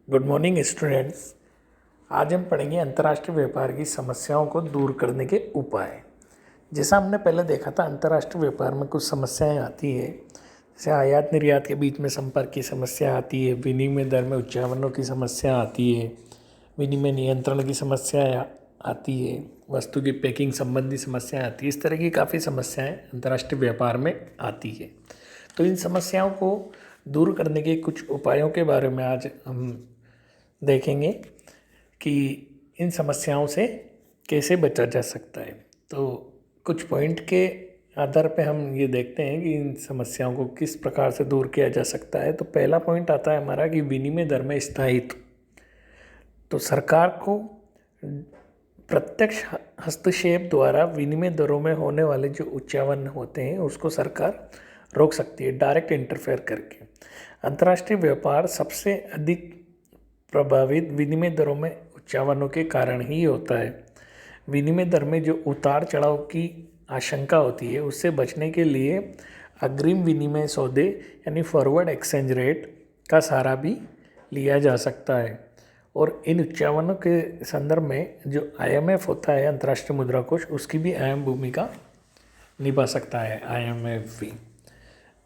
Good morning students. आज हम पढ़ेंगे अंतर्राष्ट्रीय व्यापार की समस्याओं को दूर करने के उपाय। जैसा हमने पहले देखा था, अंतर्राष्ट्रीय व्यापार में कुछ समस्याएं आती है, जैसे आयात निर्यात के बीच में संपर्क की समस्या आती है, विनिमय दर में उच्चावनों की समस्या आती है, विनिमय नियंत्रण की समस्या आती है, वस्तु की पैकिंग संबंधी समस्याएं आती है। इस तरह की काफ़ी समस्याएं अंतर्राष्ट्रीय व्यापार में आती है। तो इन समस्याओं को दूर करने के कुछ उपायों के बारे में आज हम देखेंगे कि इन समस्याओं से कैसे बचा जा सकता है। तो कुछ पॉइंट के आधार पे हम ये देखते हैं कि इन समस्याओं को किस प्रकार से दूर किया जा सकता है। तो पहला पॉइंट आता है हमारा कि विनिमय दर में स्थायित्व। तो सरकार को प्रत्यक्ष हस्तक्षेप द्वारा विनिमय दरों में होने वाले जो उच्चावण होते हैं उसको सरकार रोक सकती है, डायरेक्ट इंटरफेयर करके। अंतर्राष्ट्रीय व्यापार सबसे अधिक प्रभावित विनिमय दरों में उच्चावनों के कारण ही होता है। विनिमय दर में जो उतार चढ़ाव की आशंका होती है उससे बचने के लिए अग्रिम विनिमय सौदे यानी फॉरवर्ड एक्सचेंज रेट का सहारा भी लिया जा सकता है। और इन उच्चावनों के संदर्भ में जो IMF होता है, अंतर्राष्ट्रीय मुद्रा कोष, उसकी भी अहम भूमिका निभा सकता है IMF भी।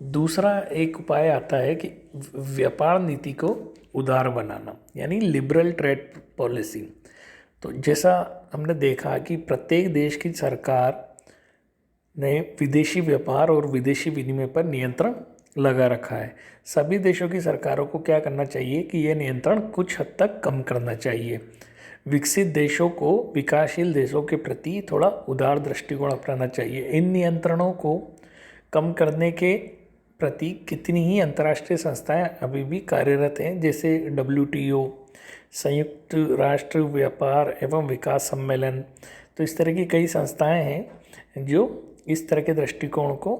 दूसरा एक उपाय आता है कि व्यापार नीति को उदार बनाना, यानी लिबरल ट्रेड पॉलिसी। तो जैसा हमने देखा कि प्रत्येक देश की सरकार ने विदेशी व्यापार और विदेशी विनिमय पर नियंत्रण लगा रखा है। सभी देशों की सरकारों को क्या करना चाहिए कि यह नियंत्रण कुछ हद तक कम करना चाहिए। विकसित देशों को विकासशील देशों के प्रति थोड़ा उदार दृष्टिकोण अपनाना चाहिए। इन नियंत्रणों को कम करने के प्रति कितनी ही अंतर्राष्ट्रीय संस्थाएं अभी भी कार्यरत हैं, जैसे WTO, संयुक्त राष्ट्र व्यापार एवं विकास सम्मेलन। तो इस तरह की कई संस्थाएं हैं जो इस तरह के दृष्टिकोण को,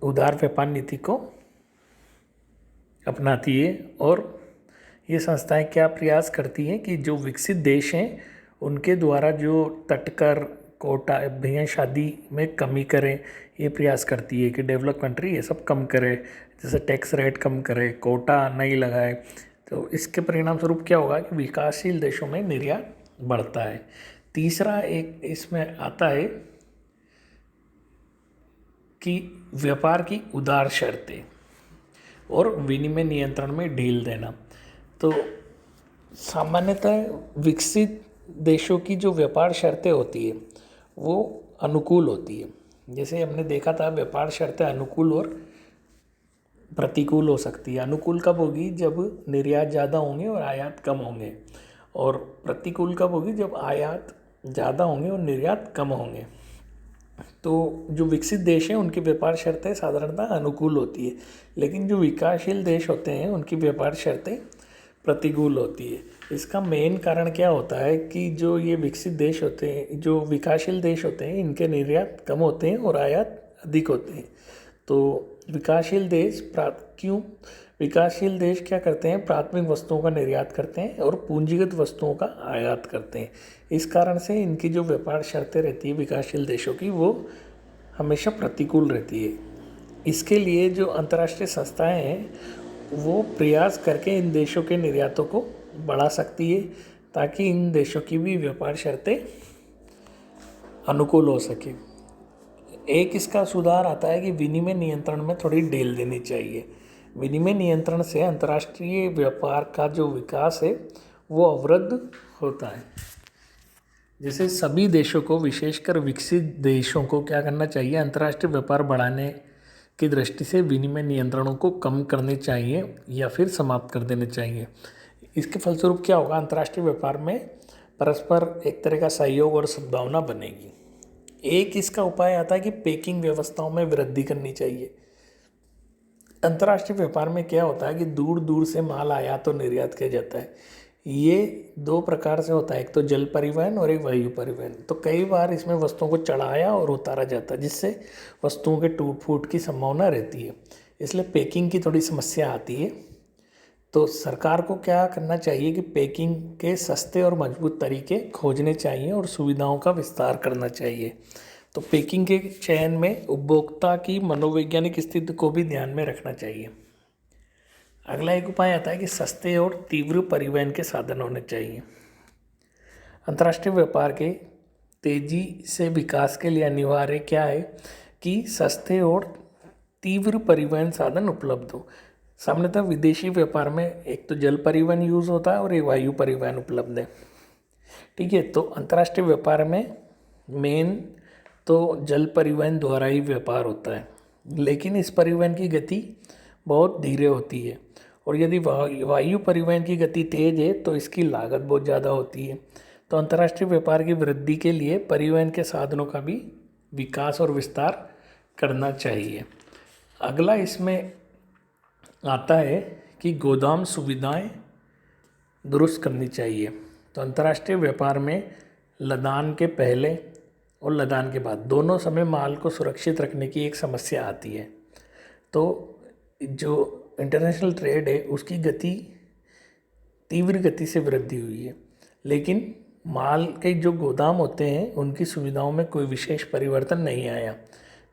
उदार व्यापार नीति को अपनाती है। और ये संस्थाएं क्या प्रयास करती हैं कि जो विकसित देश हैं उनके द्वारा जो तटकर, कोटा, भैया शादी में कमी करें, ये प्रयास करती है कि डेवलप कंट्री ये सब कम करे, जैसे टैक्स रेट कम करे, कोटा नहीं लगाए। तो इसके परिणाम स्वरूप क्या होगा कि विकासशील देशों में निर्यात बढ़ता है। तीसरा एक इसमें आता है कि व्यापार की उदार शर्तें और विनिमय नियंत्रण में ढील देना। तो सामान्यतः विकसित देशों की जो व्यापार शर्तें होती है वो अनुकूल होती है। जैसे हमने देखा था, व्यापार शर्तें अनुकूल और प्रतिकूल हो सकती है। अनुकूल कब होगी? जब निर्यात ज़्यादा होंगे और आयात कम होंगे। और प्रतिकूल कब होगी? जब आयात ज़्यादा होंगे और निर्यात कम होंगे। तो जो विकसित देश हैं उनकी व्यापार शर्तें साधारणतः अनुकूल होती है, लेकिन जो विकासशील देश होते हैं उनकी व्यापार शर्तें प्रतिकूल होती है। इसका मेन कारण क्या होता है कि जो ये विकसित देश होते हैं, जो विकासशील देश होते हैं, इनके निर्यात कम होते हैं और आयात अधिक होते हैं। तो विकासशील देश विकासशील देश क्या करते हैं? प्राथमिक वस्तुओं का निर्यात करते हैं और पूंजीगत वस्तुओं का आयात करते हैं। इस कारण से इनकी जो व्यापार शर्तें रहती है विकासशील देशों की, वो हमेशा प्रतिकूल रहती है। इसके लिए जो अंतर्राष्ट्रीय संस्थाएं हैं वो प्रयास करके इन देशों के निर्यातों को बढ़ा सकती है, ताकि इन देशों की भी व्यापार शर्तें अनुकूल हो सके। एक इसका सुधार आता है कि विनिमय नियंत्रण में थोड़ी ढील देनी चाहिए। विनिमय नियंत्रण से अंतर्राष्ट्रीय व्यापार का जो विकास है वो अवरुद्ध होता है। जैसे सभी देशों को, विशेषकर विकसित देशों को क्या करना चाहिए? अंतर्राष्ट्रीय व्यापार बढ़ाने की दृष्टि से विनिमय नियंत्रणों को कम करने चाहिए या फिर समाप्त कर देने चाहिए। इसके फलस्वरूप क्या होगा? अंतर्राष्ट्रीय व्यापार में परस्पर एक तरह का सहयोग और सद्भावना बनेगी। एक इसका उपाय आता है कि पैकिंग व्यवस्थाओं में वृद्धि करनी चाहिए। अंतर्राष्ट्रीय व्यापार में क्या होता है कि दूर दूर से माल आयात और निर्यात किया जाता है। ये दो प्रकार से होता है, एक तो जल परिवहन और एक वायु परिवहन। तो कई बार इसमें वस्तुओं को चढ़ाया और उतारा जाता है, जिससे वस्तुओं के टूट फूट की संभावना रहती है। इसलिए पैकिंग की थोड़ी समस्या आती है। तो सरकार को क्या करना चाहिए कि पैकिंग के सस्ते और मजबूत तरीके खोजने चाहिए और सुविधाओं का विस्तार करना चाहिए। तो पैकिंग के चयन में उपभोक्ता की मनोवैज्ञानिक स्थिति को भी ध्यान में रखना चाहिए। अगला एक उपाय आता है कि सस्ते और तीव्र परिवहन के साधन होने चाहिए। अंतर्राष्ट्रीय व्यापार के तेजी से विकास के लिए अनिवार्य क्या है कि सस्ते और तीव्र परिवहन साधन उपलब्ध हो। सामान्यतः विदेशी व्यापार में एक तो जल परिवहन यूज़ होता है और एक वायु परिवहन उपलब्ध है। ठीक है, तो अंतर्राष्ट्रीय व्यापार में मेन तो जल परिवहन द्वारा ही व्यापार होता है, लेकिन इस परिवहन की गति बहुत धीरे होती है और यदि वायु परिवहन की गति तेज है तो इसकी लागत बहुत ज़्यादा होती है। तो अंतर्राष्ट्रीय व्यापार की वृद्धि के लिए परिवहन के साधनों का भी विकास और विस्तार करना चाहिए। अगला इसमें आता है कि गोदाम सुविधाएं दुरुस्त करनी चाहिए। तो अंतर्राष्ट्रीय व्यापार में लदान के पहले और लदान के बाद दोनों समय माल को सुरक्षित रखने की एक समस्या आती है। तो जो इंटरनेशनल ट्रेड है उसकी गति तीव्र गति से वृद्धि हुई है, लेकिन माल के जो गोदाम होते हैं उनकी सुविधाओं में कोई विशेष परिवर्तन नहीं आया।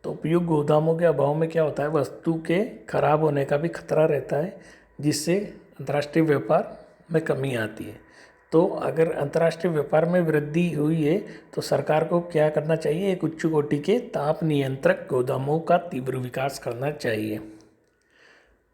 तो उपयुक्त गोदामों के अभाव में क्या होता है, वस्तु के खराब होने का भी खतरा रहता है, जिससे अंतर्राष्ट्रीय व्यापार में कमी आती है। तो अगर अंतर्राष्ट्रीय व्यापार में वृद्धि हुई है तो सरकार को क्या करना चाहिए, एक उच्च कोटि के ताप नियंत्रक गोदामों का तीव्र विकास करना चाहिए।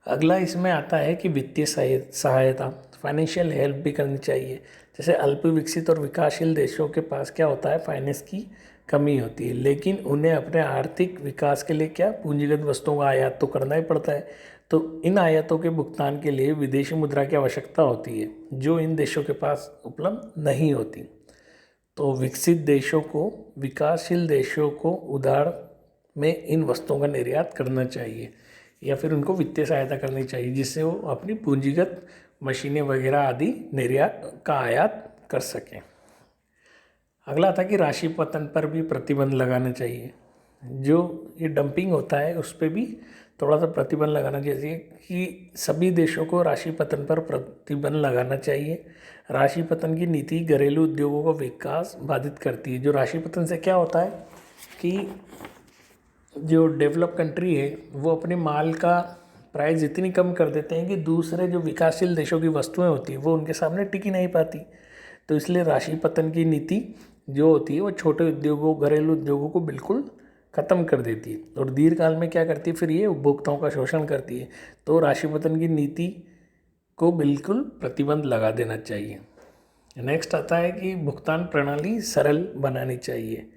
अगला इसमें आता है कि वित्तीय सहायता, फाइनेंशियल हेल्प भी करनी चाहिए। जैसे अल्प विकसित और विकासशील देशों के पास क्या होता है, फाइनेंस की कमी होती है, लेकिन उन्हें अपने आर्थिक विकास के लिए क्या पूंजीगत वस्तुओं का आयात तो करना ही पड़ता है। तो इन आयातों के भुगतान के लिए विदेशी मुद्रा की आवश्यकता होती है, जो इन देशों के पास उपलब्ध नहीं होती। तो विकसित देशों को विकासशील देशों को उधार में इन वस्तुओं का निर्यात करना चाहिए या फिर उनको वित्तीय सहायता करनी चाहिए, जिससे वो अपनी पूंजीगत मशीनें वगैरह आदि निर्यात का आयात कर सकें। अगला था कि राशि पतन पर भी प्रतिबंध लगाना चाहिए। जो ये डंपिंग होता है उस पर भी थोड़ा सा प्रतिबंध लगाना चाहिए कि सभी देशों को राशि पतन पर प्रतिबंध लगाना चाहिए। राशि पतन की नीति घरेलू उद्योगों का विकास बाधित करती है। जो राशि पतन से क्या होता है कि जो डेवलप कंट्री है वो अपने माल का प्राइस इतनी कम कर देते हैं कि दूसरे जो विकासशील देशों की वस्तुएं होती हैं वो उनके सामने टिक ही नहीं पाती। तो इसलिए राशि पतन की नीति जो होती है वो छोटे उद्योगों, घरेलू उद्योगों को बिल्कुल ख़त्म कर देती है और दीर्घकाल में क्या करती है, फिर ये उपभोक्ताओं का शोषण करती है। तो राशि पतन की नीति को बिल्कुल प्रतिबंध लगा देना चाहिए। नेक्स्ट आता है कि भुगतान प्रणाली सरल बनानी चाहिए।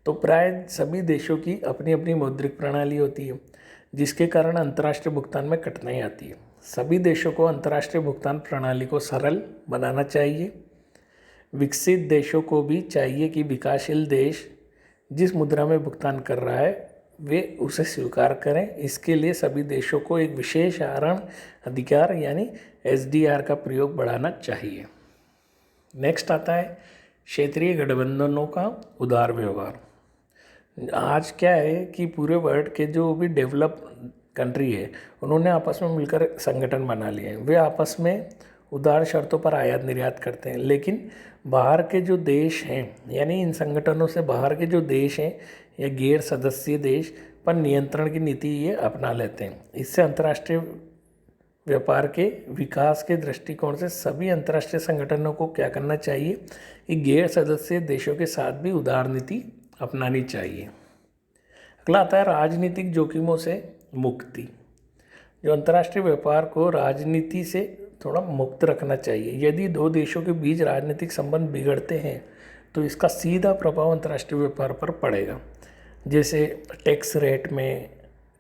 तो प्राय सभी देशों की अपनी अपनी मौद्रिक प्रणाली होती है, जिसके कारण अंतर्राष्ट्रीय भुगतान में कठिनाई आती है। सभी देशों को अंतर्राष्ट्रीय भुगतान प्रणाली को सरल बनाना चाहिए। विकसित देशों को भी चाहिए कि विकासशील देश जिस मुद्रा में भुगतान कर रहा है वे उसे स्वीकार करें। इसके लिए सभी देशों को एक विशेष आहरण अधिकार यानी SDR का प्रयोग बढ़ाना चाहिए। नेक्स्ट आता है क्षेत्रीय गठबंधनों का उदार व्यवहार। आज क्या है कि पूरे वर्ल्ड के जो भी डेवलप कंट्री है उन्होंने आपस में मिलकर संगठन बना लिए हैं। वे आपस में उदार शर्तों पर आयात निर्यात करते हैं, लेकिन बाहर के जो देश हैं यानी इन संगठनों से बाहर के जो देश हैं या गैर सदस्य देश पर नियंत्रण की नीति ये अपना लेते हैं। इससे अंतर्राष्ट्रीय व्यापार के विकास के दृष्टिकोण से सभी अंतर्राष्ट्रीय संगठनों को क्या करना चाहिए कि गैर सदस्य देशों के साथ भी उदार नीति अपनानी चाहिए। अगला आता है राजनीतिक जोखिमों से मुक्ति। जो अंतर्राष्ट्रीय व्यापार को राजनीति से थोड़ा मुक्त रखना चाहिए। यदि दो देशों के बीच राजनीतिक संबंध बिगड़ते हैं तो इसका सीधा प्रभाव अंतर्राष्ट्रीय व्यापार पर पड़ेगा, जैसे टैक्स रेट में,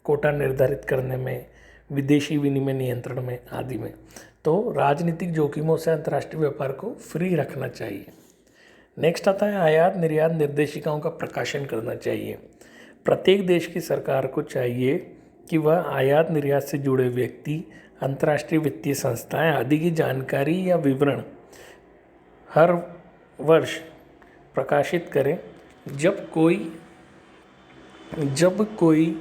कोटा निर्धारित करने में, विदेशी विनिमय नियंत्रण में आदि में। तो राजनीतिक जोखिमों से अंतर्राष्ट्रीय व्यापार को फ्री रखना चाहिए। नेक्स्ट आता है आयात निर्यात निर्देशिकाओं का प्रकाशन करना चाहिए। प्रत्येक देश की सरकार को चाहिए कि वह आयात निर्यात से जुड़े व्यक्ति, अंतर्राष्ट्रीय वित्तीय संस्थाएं आदि की जानकारी या विवरण हर वर्ष प्रकाशित करें। जब कोई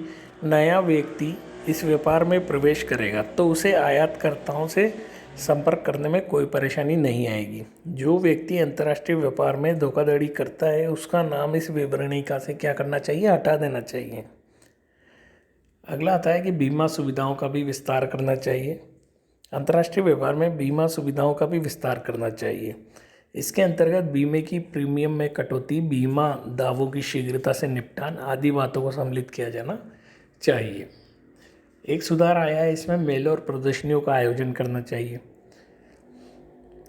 नया व्यक्ति इस व्यापार में प्रवेश करेगा तो उसे आयातकर्ताओं से संपर्क करने में कोई परेशानी नहीं आएगी। जो व्यक्ति अंतर्राष्ट्रीय व्यापार में धोखाधड़ी करता है उसका नाम इस विवरणिका से क्या करना चाहिए, हटा देना चाहिए। अगला आता है कि बीमा सुविधाओं का भी विस्तार करना चाहिए। अंतर्राष्ट्रीय व्यापार में बीमा सुविधाओं का भी विस्तार करना चाहिए। इसके अंतर्गत बीमे की प्रीमियम में कटौती, बीमा दावों की शीघ्रता से निपटान आदि बातों को सम्मिलित किया जाना चाहिए। एक सुधार आया है इसमें, मेलों और प्रदर्शनियों का आयोजन करना चाहिए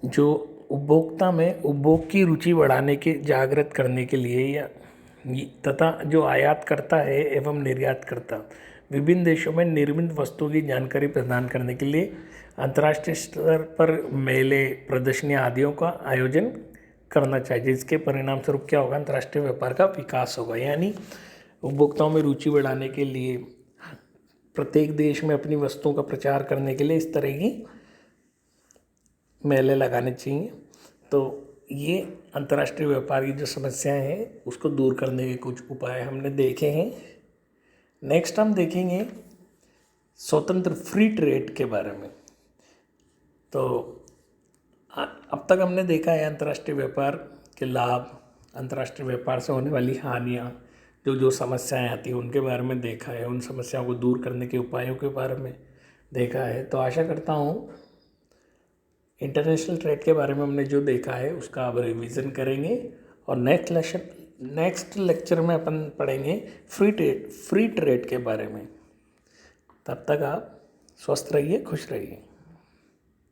जो उपभोक्ता में उपभोग की रुचि बढ़ाने के जागृत करने के लिए या तथा जो आयात करता है एवं निर्यात करता विभिन्न देशों में निर्मित वस्तुओं की जानकारी प्रदान करने के लिए अंतर्राष्ट्रीय स्तर पर मेले, प्रदर्शनियाँ आदियों का आयोजन करना चाहिए, जिसके परिणाम स्वरूप क्या होगा, अंतर्राष्ट्रीय व्यापार का विकास होगा। यानी उपभोक्ताओं में रुचि बढ़ाने के लिए, प्रत्येक देश में अपनी वस्तुओं का प्रचार करने के लिए इस तरह की मेले लगाने चाहिए। तो ये अंतर्राष्ट्रीय व्यापार की जो समस्याएं हैं उसको दूर करने के कुछ उपाय हमने देखे हैं। नेक्स्ट हम देखेंगे स्वतंत्र फ्री ट्रेड के बारे में। तो अब तक हमने देखा है अंतर्राष्ट्रीय व्यापार के लाभ, अंतर्राष्ट्रीय व्यापार से होने वाली हानियाँ, जो जो समस्याएं आती हैं उनके बारे में देखा है, उन समस्याओं को दूर करने के उपायों के बारे में देखा है। तो आशा करता हूँ इंटरनेशनल ट्रेड के बारे में हमने जो देखा है उसका अब रिवीजन करेंगे और नेक्स्ट लेक्चर में अपन पढ़ेंगे फ्री ट्रेड के बारे में। तब तक आप स्वस्थ रहिए, खुश रहिए।